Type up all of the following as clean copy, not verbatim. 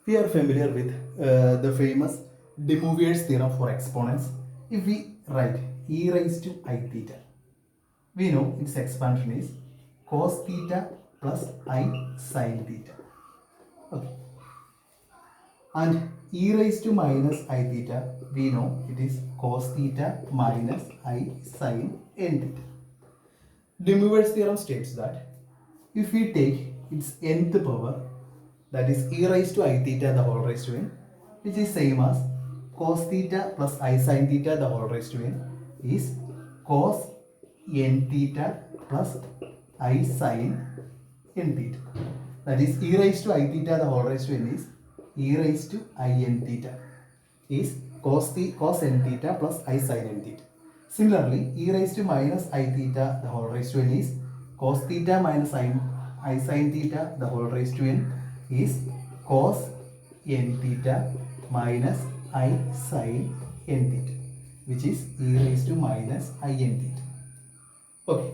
We are familiar with the famous De Moivre's theorem for exponents. If we write e raised to I theta, we know its expansion is cos theta plus I sin theta. Okay. And e raised to minus I theta, we know it is cos theta minus I sin n theta. De Moivre's theorem states that if we take its nth power, that is e raised to I theta the whole raised to n, which is same as cos theta plus I sin theta the whole raised to n, is cos n theta plus I sin n theta. That is e raised to I theta the whole raised to n is e raised to I n theta is cos n theta plus I sin n theta. Similarly, e raised to minus I theta the whole raised to n is cos theta minus I sin theta the whole raised to n is cos n theta minus I sin n theta, which is e raised to minus I n theta. Okay.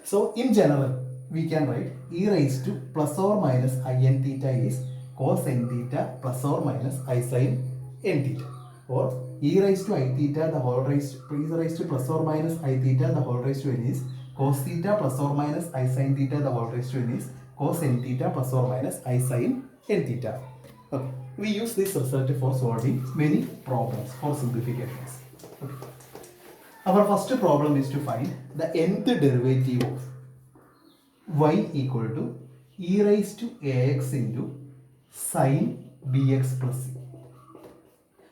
So in general, we can write e raised to plus or minus I n theta is cos n theta plus or minus I sin n theta, or e raised to I theta the whole raised to plus or minus I theta the whole raised to n is cos theta plus or minus I sin theta the whole raised to n is cos n theta plus or minus I sin n theta. Okay. We use this result for solving many problems for simplifications. Okay. Our first problem is to find the nth derivative of y equal to e raised to ax into sin bx plus c.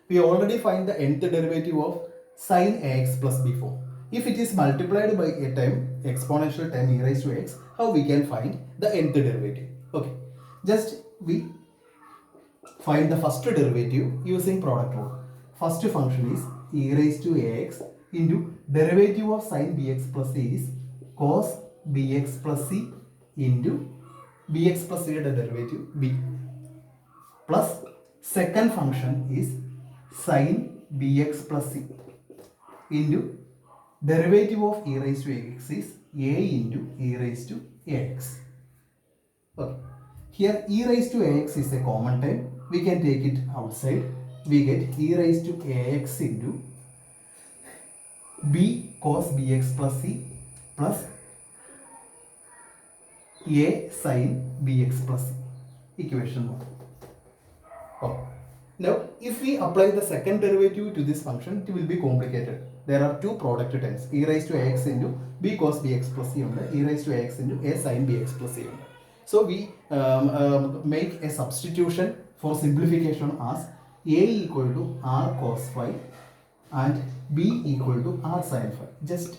We already find the nth derivative of sin ax plus before. If it is multiplied by a term, exponential term e raised to x, how we can find the nth derivative? Okay, just we find the first derivative using product rule. First function is e raised to ax into derivative of sin bx plus c is cos bx plus c into bx plus c derivative b, plus second function is sin bx plus c into derivative of e raised to ax is a into e raised to ax. Okay. Here e raised to ax is a common term. We can take it outside. We get e raised to ax into b cos bx plus c plus a sin bx plus c. Equation 1. Okay. Now, if we apply the second derivative to this function, it will be complicated. There are two product terms, e raised to ax into b cos bx plus c and e raised to ax into a sin bx plus c. So we make a substitution for simplification as a equal to r cos phi and b equal to r sin phi. Just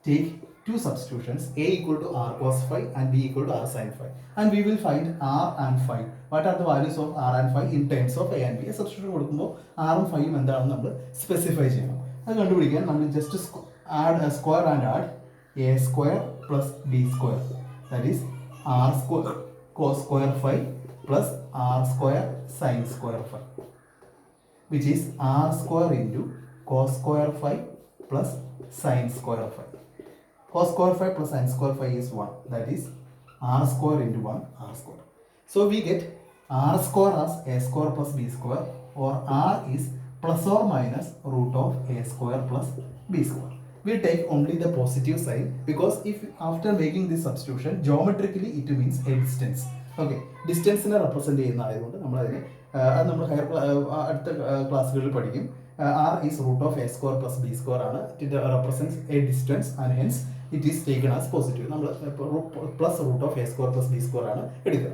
take two substitutions, a equal to r cos phi and b equal to r sin phi, and we will find r and phi. What are the values of r and phi in terms of a and b? A substitution കൊടുക്കുമ്പോൾ r ഉം phi ഉം എന്താണെന്ന് നമ്മൾ specify ചെയ്യണം. അത് കണ്ടുപിടിക്കാൻ നമ്മൾ just add square and add a square plus b square, that is r square cos square phi plus r square sin square phi, which is r square into cos square phi plus sin square phi. Cos square phi plus sin square phi is 1, that is r square into 1 r square. So we get r square as a square plus b square, or r is plus or minus root of a square plus b square. We take only the positive sign because if after making this substitution, geometrically it means a distance. Okay, distance represent ചെയ്യുന്നതായതുകൊണ്ട് നമ്മൾ അതിനെ നമ്മൾ അടുത്ത ക്ലാസ്സുകളിൽ പഠിക്കും. R is root of a square plus b square ആണ്. It represents a distance and hence it is taken as positive. നമ്മൾ plus root of a square plus b square ആണ് എടുക്കുക.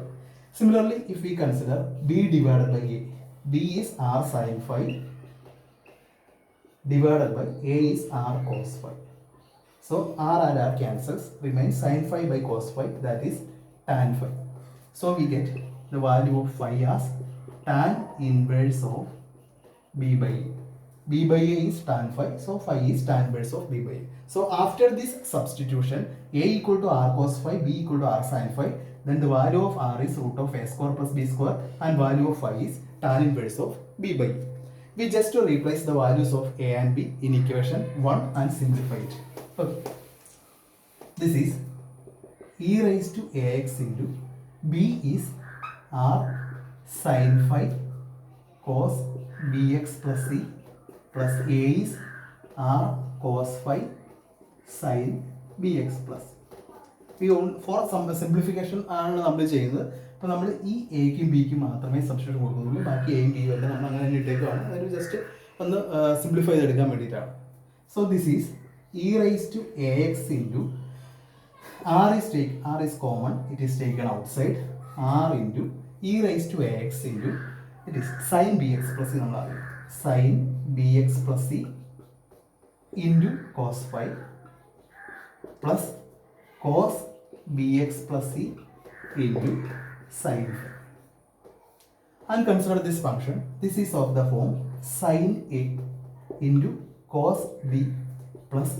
Similarly, if we consider b divided by a, b is r sin phi divided by a is r cos phi. So r and r cancels, remains sin phi by cos phi, that is tan phi. So we get the value of phi as tan inverse of b by a. B by a is tan phi, so phi is tan inverse of b by a. So after this substitution, a equal to r cos phi, b equal to r sin phi, then the value of r is root of a square plus b square and value of phi is tan inverse of b by a. We just replace the values of a and b in equation 1 and simplify it. Okay. This is e raised to ax into b is r sin phi cos bx plus c plus a is r cos phi sin bx plus. For simplification ആണ് നമ്മൾ ചെയ്യുന്നത്. അപ്പോൾ നമ്മൾ ഈ എക്കും ബിക്കും മാത്രമേ substitution കൊടുക്കുന്നുള്ളൂ. ബാക്കി എയും ബിയും എല്ലാം നമ്മൾ അങ്ങനെ തന്നെ ഇട്ടേക്കുവാണ്. അതൊരു ജസ്റ്റ് ഒന്ന് സിംപ്ലിഫൈ ചെയ്തെടുക്കാൻ വേണ്ടിയിട്ടാണ്. So this is e raise to a x into r is common, it is taken outside, r into e raised to ax into it is sin bx plus c നമ്മൾ അറിയും, sin bx plus c into cos phi plus cos bx plus c into sin phi. And consider this function. This is of the form sin a into cos b plus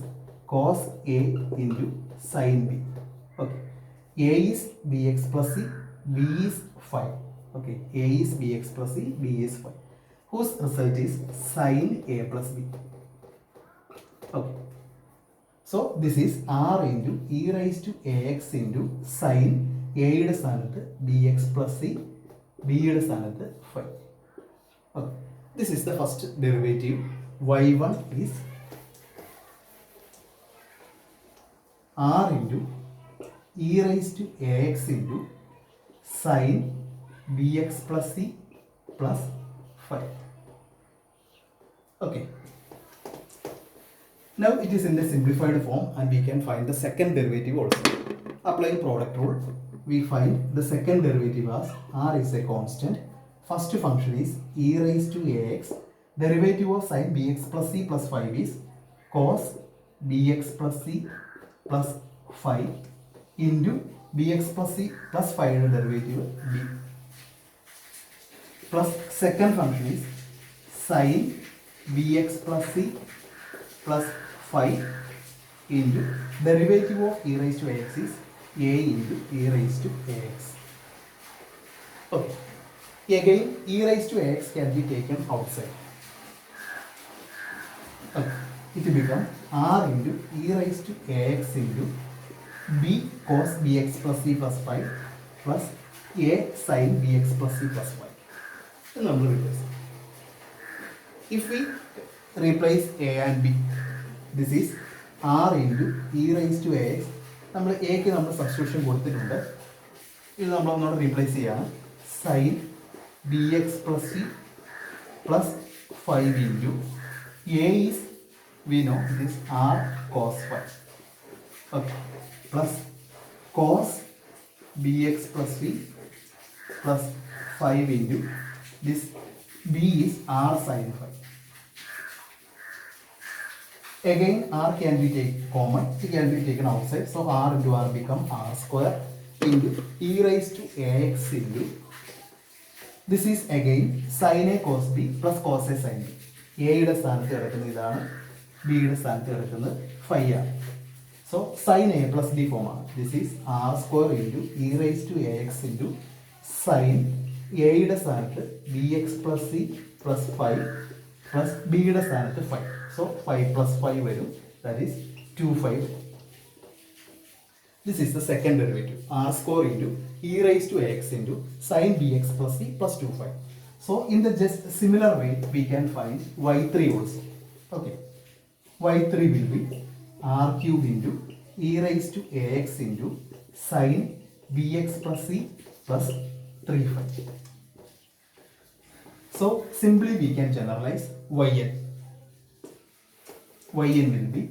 cos a into sin b. Okay, a is bx plus c, b is phi. Okay, a is bx plus c, b is phi, whose result is sin a plus b. Okay, so this is r into e raised to ax into sin a യുടെ സ്ഥാനത്ത് bx plus c, b യുടെ സ്ഥാനത്ത് phi. Okay, this is the first derivative. y1 is r into e raised to ax into sin bx plus c plus phi. Okay, now it is in the simplified form and we can find the second derivative also. Applying product rule, we find the second derivative as r is a constant. First function is e raised to ax, derivative of sin bx plus c plus phi is cos bx plus c plus phi into bx plus c plus phi derivative b, plus second function is sin bx plus c plus phi into derivative of e raised to ax is a into e raised to ax. Okay, again e raised to ax can be taken outside. Okay, it will become r into e raised to ax into b cos bx plus c plus phi plus a sin bx plus c plus phi. നമ്മൾ replace. If we replace a and b, this is r into e raised to ax. നമ്മൾ എക്ക് നമ്മൾ substitution കൊടുത്തിട്ടുണ്ട്. ഇത് നമ്മൾ ഒന്നുകൂടെ replace ചെയ്യാണ്. sin bx plus c plus 5 into a is, we know it is r cos phi. Okay, plus cos bx plus c plus 5 into this b is r sin phi. Again r can be taken common, it can be taken outside, so r into r become r square into e raised to ax into this is again sin a cos b plus cos a sin b. a യുടെ സ്ഥാനത്ത് കിടക്കുന്ന ഇതാണ്, b യുടെ സ്ഥാനത്ത് കിടക്കുന്നത് phi ആണ്. So sin a plus b form ആണ്. This is r square into e raised to ax into sin a യുടെ സ്ഥാനത്ത് bx plus c plus phi plus b യുടെ സ്ഥാനത്ത് phi. So 5 plus 5 വരും, that is 2 phi. This is the second derivative, r square into e raised to ax into sin bx plus c plus 2 phi. So in the just similar way we can find y3 also. Okay, y3 will be r cube into e raised to ax into sin bx plus c plus 3 phi. So simply we can generalize yn. Yn will be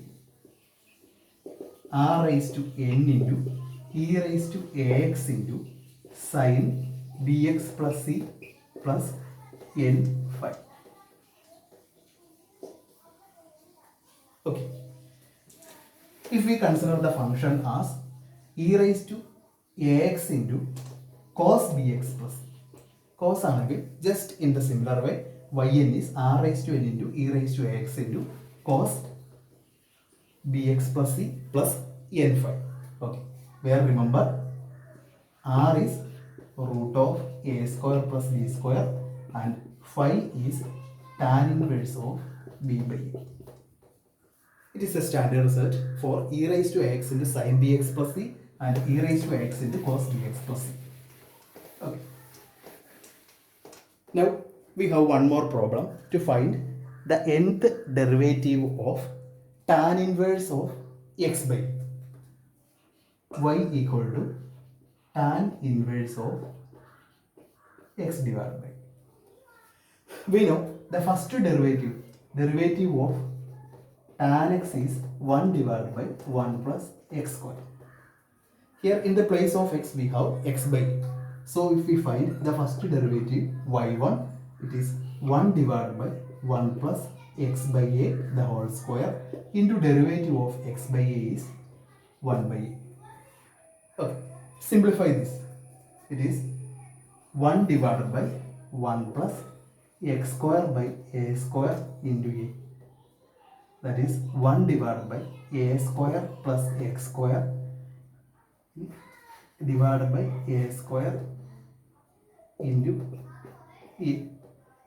r raised to n into e raised to ax into sin bx plus c plus n phi. Okay, if we consider the function as e raised to ax into cos bx plus c, cos ആണെങ്കിൽ just in the similar way yn is r raised to n into e raised to ax into cos bx plus c plus n phi. Okay, where remember r is root of a square plus b square and phi is tan inverse of b by a. It is a standard result for e raised to x into sin bx plus c and e raised to x into cos bx plus c. Okay. Now we have one more problem to find the nth derivative of tan inverse of x by y equal to tan inverse of x divided by. We know the first derivative of tan x is 1 divided by 1 plus x square. Here in the place of x we have x by. So if we find the first derivative y1, it is 1 divided by 1 plus x by a the whole square into derivative of x by a is 1 by a. Okay, simplify this. It is 1 divided by 1 plus x square by a square into a. That is 1 divided by a square plus x square divided by a square into a.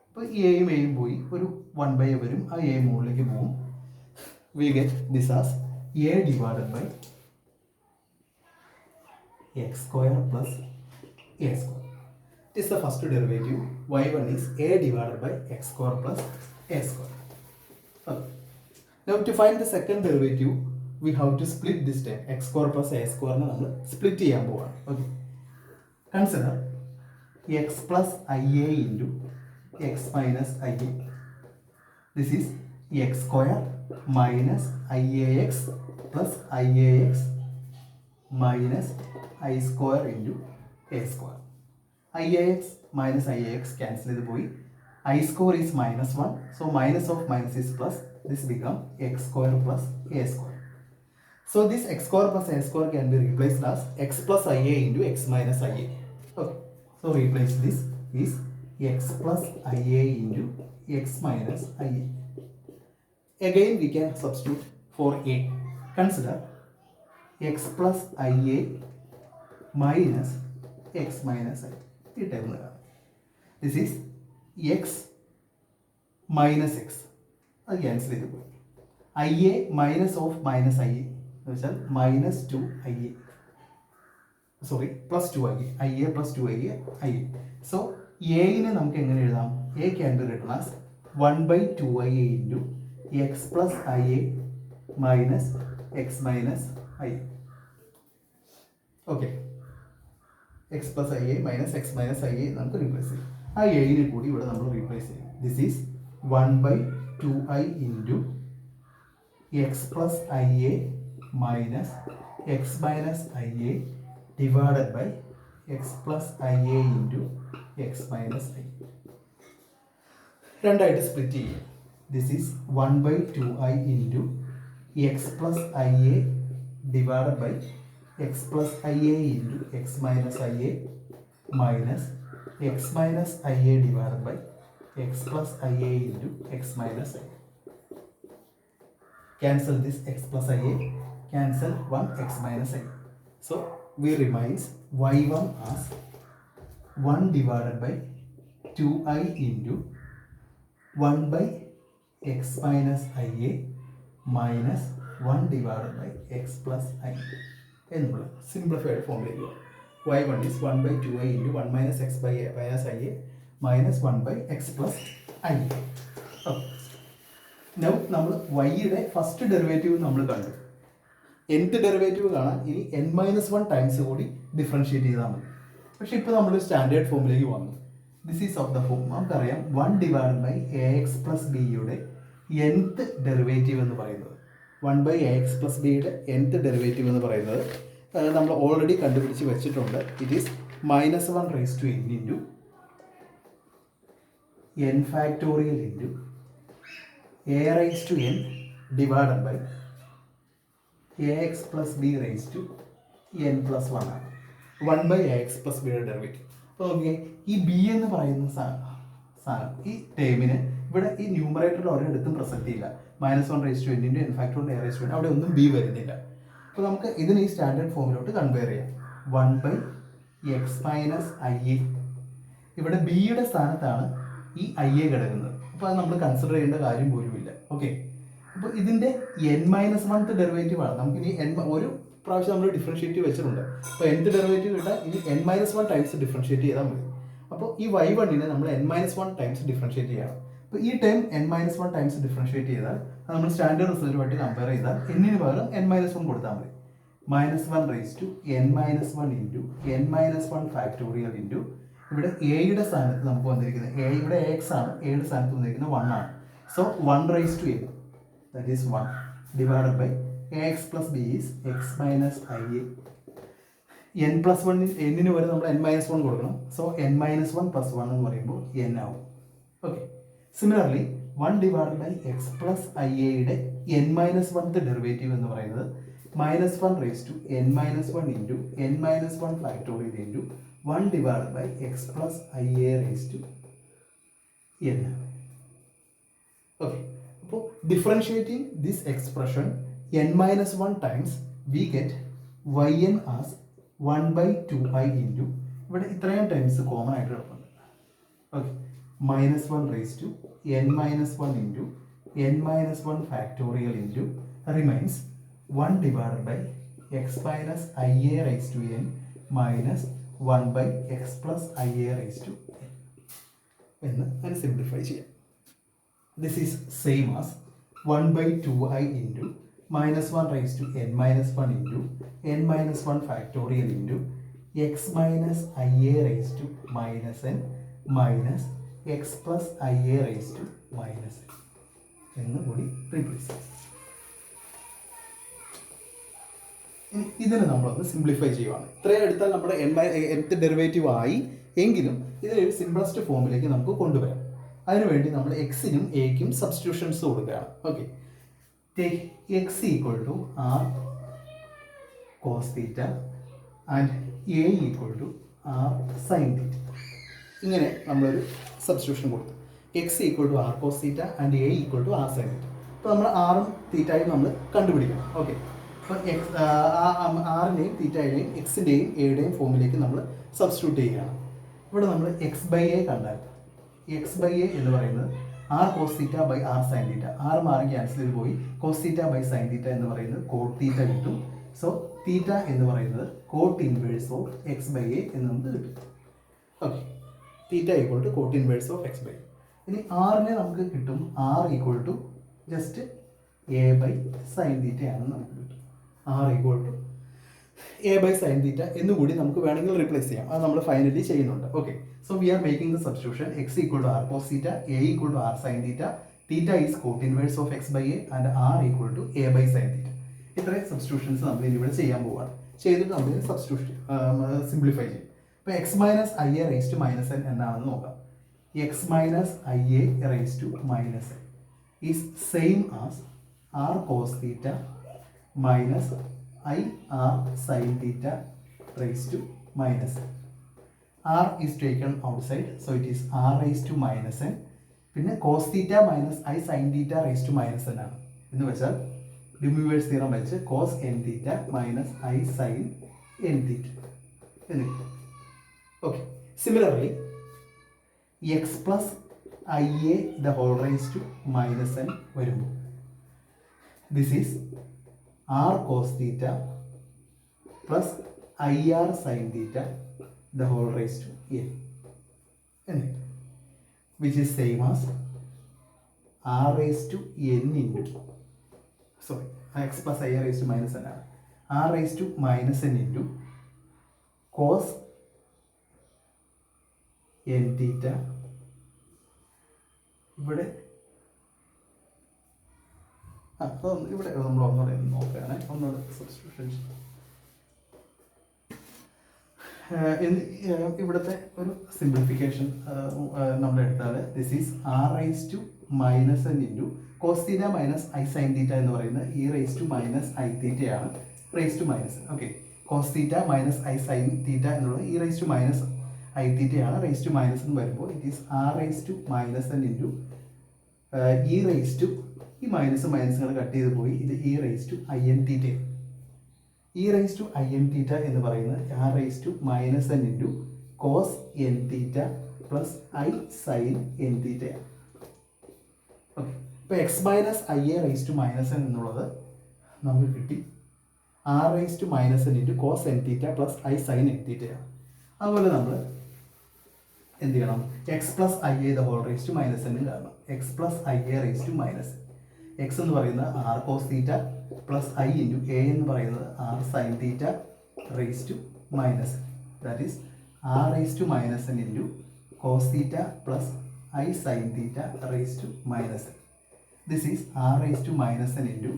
ഇപ്പോൾ എയും എയും പോയി ഒരു 1 by a വരും, ആ A മുകളിലേക്ക് പോകും. We get this as a divided by x square plus a square. It is the first derivative. Y1 is a divided by x square plus a square. Okay. Now to find the second derivative, we have to split this term. X square plus a square നമ്മൾ split ചെയ്യാൻ പോവാണ്. Okay. Consider x plus ia into x minus ia. This is x square minus iax plus iax minus I square into a square. Iax minus iax cancel ചെയ്ത് പോയി. I square is minus 1. So minus of minus is plus. This become x square plus a square. So this x square plus a square can be replaced as x plus ia into x minus ia. Okay. So replace this is x plus ia into x minus ia. Again we can substitute for a. Consider x plus ia minus x minus i. This is x minus x. അത് cancel ചെയ്ത് പോയി. IA minus of minus i എന്ന് വെച്ചാൽ minus 2IA, sorry plus 2IA, IA plus 2IA IA. So എയിനെ നമുക്ക് എങ്ങനെ എഴുതാം? A can be written as 1/2IA into x plus IA minus x minus IA. Okay, x plus IA minus x minus IA നമുക്ക് replace ചെയ്യും. ആ എയിനെ കൂടി ഇവിടെ നമ്മൾ റീപ്ലേസ് ചെയ്യും. This is 1/2i into x plus ia minus x minus ia divided by x plus ia into x minus i. രണ്ടായിട്ട് split ചെയ്യും. This is 1/2i into x plus ia divided by x plus ia into x minus ia minus x minus ia divided by x plus ia into x minus i. Cancel this x plus ia, cancel 1 x minus i. So we remains y1 as 1 divided by 2i into 1 by x minus ia minus 1 divided by x plus i. എന്നുള്ള simplified ഫോമിലേക്ക് y1 is 1/2i into 1 minus x by a minus ia minus 1 by x plus i. Now നമ്മൾ വൈയുടെ first derivative നമ്മൾ കണ്ടു. nth derivative കാണാൻ ഇനി n-1 times കൂടി differentiate ചെയ്താൽ മതി. പക്ഷേ ഇപ്പോൾ നമ്മൾ സ്റ്റാൻഡേർഡ് ഫോമിലേക്ക് വന്നു. This is of the form. നമുക്കറിയാം 1 divide by a x plus ബിയുടെ nth ഡെറിവേറ്റീവ് എന്ന് പറയുന്നത് 1/ax പ്ലസ് ബിയുടെ nth ഡെറിവേറ്റീവ് എന്ന് പറയുന്നത് നമ്മൾ ഓൾറെഡി കണ്ടുപിടിച്ച് വെച്ചിട്ടുണ്ട്. It is -1 raise to n into n factorial into a raise to n divided by ax plus b raise to n plus 1 ആണ്. 1/ax പ്ലസ് ബിയുടെ ഡെറിവേറ്റീവ്. അപ്പോൾ നോക്കിയേ, ഈ ബി എന്ന് പറയുന്ന സാധനം ഈ ടേമിന് ഇവിടെ ഈ ന്യൂമറേറ്ററിൽ ഒരിടത്തും പ്രസക്തി ഇല്ല. -1 raise to n into n factorial a raise to n, അവിടെ ഒന്നും ബി വരുന്നില്ല. അപ്പോൾ നമുക്ക് ഇതിന് ഈ സ്റ്റാൻഡേർഡ് ഫോമിലോട്ട് കമ്പയർ ചെയ്യാം. 1/x minus I. ഇവിടെ ബിയുടെ സ്ഥാനത്താണ് ഈ ഐ എ കിടക്കുന്നത്. അപ്പോൾ അത് നമ്മൾ കൺസിഡർ ചെയ്യേണ്ട കാര്യം പോലുമില്ല. ഓക്കെ, അപ്പോൾ ഇതിൻ്റെ n-1th ഡെറിവേറ്റീവ് ആണ്. നമുക്ക് ഇനി ഒരു പ്രാവശ്യം നമ്മൾ ഡിഫറൻഷിയേറ്റ് വെച്ചിട്ടുണ്ട്. അപ്പോൾ nth ഡെറിവേറ്റീവ് കിട്ടാൻ ഇനി n-1 ടൈംസ് ഡിഫറൻഷിയേറ്റ് ചെയ്താൽ മതി. അപ്പോൾ ഈ y1നെ നമ്മൾ n-1 ടൈംസ് ഡിഫറൻഷ്യേറ്റ് ചെയ്യണം. അപ്പോൾ ഈ ടൈം n-1 ടൈംസ് ഡിഫറൻഷ്യേറ്റ് ചെയ്താൽ അത് നമ്മൾ സ്റ്റാൻഡേർഡ് റിസൾട്ടുമായിട്ട് കമ്പയർ ചെയ്താൽ n-ന് പകരം n-1 കൊടുത്താൽ മതി. -1 raise to n-1 into n-1 factorial into ഇവിടെ എയുടെ സ്ഥാനത്ത് നമുക്ക് വന്നിരിക്കുന്നത് ഇവിടെ എക്സ് ആണ്, എയുടെ സ്ഥാനത്ത് വന്നിരിക്കുന്നത് 1 ആണ്. So 1 raise to n that is 1 divided by ax plus b is x minus i a. n+1 n-ന് വരെ നമ്മൾ n-1 കൊടുക്കണം. സോ n-1 പ്ലസ് 1 എന്ന് പറയുമ്പോൾ n ആവും. Okay, similarly 1 divided by x plus i എയുടെ n-1th ഡെറിവേറ്റീവ് എന്ന് പറയുന്നത് -1 raise to n-1 into n-1 factorial into 1 divided by x plus i a raise to n. Okay, അപ്പോൾ differentiating this expression n-1 times we get yn as 1/2i into ഇവിടെ ഇത്രയും times common ആയിട്ട് കിടപ്പുണ്ട്. Okay, -1 raise to n-1 into n-1 factorial into remains 1 divided by x minus i a raise to n minus 1 by x plus i a raise to n എന്ന് അതിന് simplify ചെയ്യാം. This is same as 1/2i into -1 raise to n-1 into n-1 factorial into x minus i a raise to -n minus x plus i a raise to -n എന്ന് കൂടി replace ചെയ്യാം. ഇതിന് നമ്മളൊന്ന് simplify ചെയ്യുവാണ്. ഇത്രയും എടുത്താൽ നമ്മുടെ nth ഡെറിവേറ്റീവ് ആയി എങ്കിലും ഇതിനൊരു സിംപ്ലസ്റ്റ് ഫോമിലേക്ക് നമുക്ക് കൊണ്ടുവരാം. അതിനുവേണ്ടി നമ്മൾ എക്സിനും എക്കും സബ്സ്റ്റിറ്റ്യൂഷൻസ് കൊടുക്കുകയാണ്. Okay, take x equal to r cos theta and a equal to r sine theta. ഇങ്ങനെ നമ്മളൊരു സബ്സ്റ്റിറ്റ്യൂഷൻ കൊടുത്തു. X equal to r cos theta and a equal to r sine theta. അപ്പോൾ നമ്മൾ ആറും തീറ്റയും നമ്മൾ കണ്ടുപിടിക്കണം. ഓക്കെ, അപ്പോൾ ആറിൻ്റെയും തീറ്റയുടെയും എക്സിൻ്റെയും എയുടെയും ഫോമിലേക്ക് നമ്മൾ സബ്സ്റ്റിറ്റ്യൂട്ട് ചെയ്യുകയാണ്. ഇവിടെ നമ്മൾ x/a കണ്ടാൽ x/a എന്ന് പറയുന്നത് r cos theta by r sine theta. R മാറി ക്യാൻസൽ ചെയ്ത് പോയി cos theta by sine theta എന്ന് പറയുന്നത് കോട്ട് തീറ്റ കിട്ടും. സോ തീറ്റ എന്ന് പറയുന്നത് കോട്ട് ഇൻവേഴ്സ് ഓഫ് x/a എന്ന് നമുക്ക് കിട്ടും. Okay, theta equal to cot inverse of x/a. ഇനി ആറിനെ നമുക്ക് കിട്ടും r equal to just a by sine theta ആണെന്ന് നമുക്ക് കിട്ടും. R equal to a by sine theta എന്നുകൂടി നമുക്ക് വേണമെങ്കിൽ റിപ്ലേസ് ചെയ്യാം. അത് നമ്മൾ ഫൈനലി ചെയ്യുന്നുണ്ട്. Okay, so we are making the substitution x equal to r cos theta, a equal to r sine theta, theta is cot inverse of x/a and R equal to a by sine theta. ഇത്രയും substitutions നമ്മൾ ഇവിടെ ചെയ്യാൻ പോവുകയാണ്. ചെയ്തിട്ട് നമ്മൾ substitution simplify ചെയ്യും. ഇപ്പോൾ x minus i a raise to -n എന്നാണെന്ന് നോക്കാം. X minus i a raise to -n is same as r cos theta minus i r sine theta raise to -n. R is taken outside, so it is r raise to -n. പിന്നെ cos theta minus i sine theta raise to -n ആണ്. എന്ന് വെച്ചാൽ De Moivre's theorem വെച്ച് cos n theta minus i sine n theta എന്ന് കിട്ടും. Okay, similarly x plus i a the whole raise to -n വരുമ്പോൾ this is r cos theta plus i r sine theta the whole raise to n എന്ന്, which is same as r raise to n into sorry x plus i r raise to -n ആണ്. R raise to -n into cos n theta. ഇവിടെ ഇവിടെ നമ്മൾ ഒന്നുകൂടെ നോക്കുകയാണ്. ഒന്നുകൂടെ substitution ഇവിടുത്തെ ഒരു സിംപ്ലിഫിക്കേഷൻ നമ്മൾ എടുത്താൽ this is r raise to -n into cos theta minus i sine theta എന്ന് പറയുന്നത് e raise to minus i തീറ്റയാണ് raise to -n. Okay, cos theta minus i sine theta എന്നുള്ളത് e raise to minus i തീറ്റയാണ്. Raise to -n വരുമ്പോൾ it is r raise to -n into e raise to ഈ മൈനസുകൾ cut ചെയ്ത് പോയി ഇത് e raise to i n theta. E raise to i n theta എന്ന് പറയുന്നത് r raise to -n into cos n theta plus i sine n തീറ്റയാണ്. Okay, ഇപ്പോൾ x minus i a raise to -n എന്നുള്ളത് നമുക്ക് കിട്ടി r raise to -n into cos n theta plus i sine n തീറ്റയാണ്. അതുപോലെ നമ്മൾ എന്ത് ചെയ്യണം? X plus i a the whole raise to minus എന്നും കാരണം x plus i a raise to minus x എന്ന് പറയുന്നത് r cos theta plus i into a എന്ന് പറയുന്നത് r sine theta raise to minus that is r raise to minus n into cos theta plus i sine theta raise to minus n. This is r raise to minus n into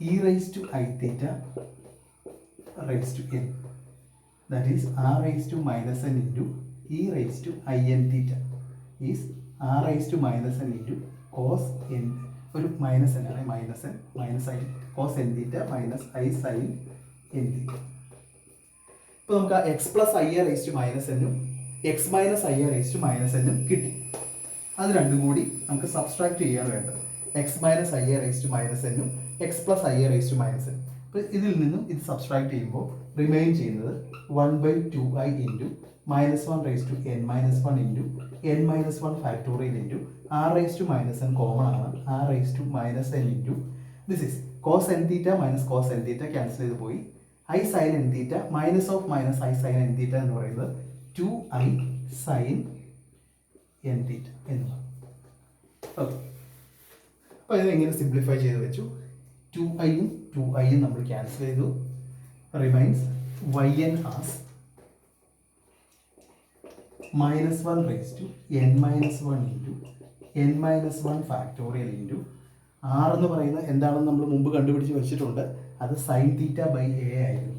e raise to i theta raise to n. That is r raised to minus n into e raised to in theta is r raised to minus n into cos n ഒരു minus n ആണ് minus n minus i cos n theta minus i sine n theta. ഇപ്പോൾ നമുക്ക് ആ x plus i a raise to minus എന്നും x minus i a raise to minus എന്നും കിട്ടി. അത് രണ്ടും കൂടി നമുക്ക് സബ്സ്ട്രാക്ട് ചെയ്യാണ് വേണ്ടത്. X minus i a raise to minus എന്നും x plus i a raise to minus n. അപ്പോൾ ഇതിൽ നിന്നും ഇത് സബ്സ്ട്രാക്ട് ചെയ്യുമ്പോൾ റിമൈൻ ചെയ്യുന്നത് 1/2i into minus 1 raise to n minus 1 into n minus 1 factorial into r raise to minus n common ആണ് r raise to minus n into this is cos n theta minus cos n theta cancel ചെയ്ത് പോയി i sine n theta minus of minus i sine n theta എന്ന് പറയുന്നത് 2i sign n തീറ്റ എന്നുള്ളത്. Okay, അപ്പോൾ ഇതിനെങ്ങനെ simplify ചെയ്ത് വെച്ചു? 2iയും 2iയും നമ്മൾ cancel ചെയ്തു. Remains yn as minus 1 raised to n minus 1 into n minus 1 factorial into r എന്ന് പറയുന്നത് എന്താണെന്ന് നമ്മൾ മുമ്പ് കണ്ടുപിടിച്ച് വെച്ചിട്ടുണ്ട്. അത് സൈൻ തീറ്റ ബൈ എ ആയിരുന്നു.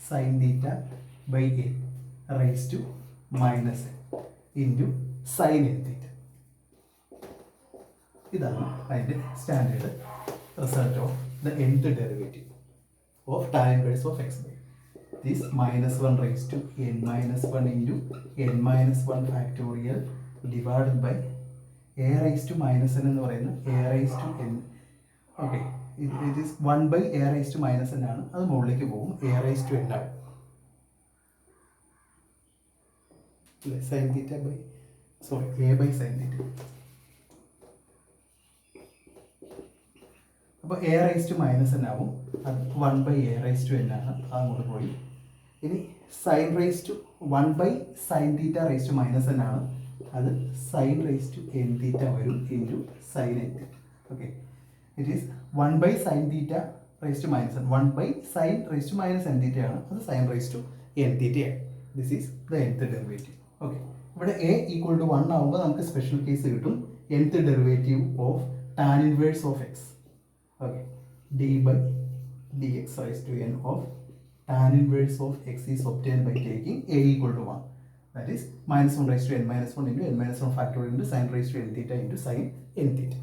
Sine theta by a raise to minus into sine n theta. ഇതാണ് അതിൻ്റെ standard result of the nth derivative of tan inverse of x by this minus 1 raised to n minus 1 into n minus 1 factorial divided by a raised to minus n എന്ന് പറയുന്നത് a raised to n. Okay, it is 1 by a raised to minus n ആണ്. അത് മുകളിലേക്ക് പോകും, a raised to n ആണ്. sin theta by a by sin theta. അപ്പോൾ a rise to minus n ആവും. അത് 1 by a rise to n ആണ്. അങ്ങോട്ട് പോയി. ഇനി sine rise to 1 by sine theta rise to minus n ആണ്. അത് sine rise to n theta വരും into sine n theta. Okay, it is 1 by sine theta rise to minus n 1 by sine rise to minus n theta ആണ്. അത് sine rise to n തീറ്റയാണ്. This is the nth derivative. Okay, ഇവിടെ A equal to 1 ആകുമ്പോൾ നമുക്ക് special case കിട്ടും. nth derivative of tan inverse of X. Okay, d by dx raised to n of tan inverse of x is obtained by taking a equal to 1. That is minus 1 raised to n minus 1 into n minus 1 factorial into sin raised to n theta into sin n theta.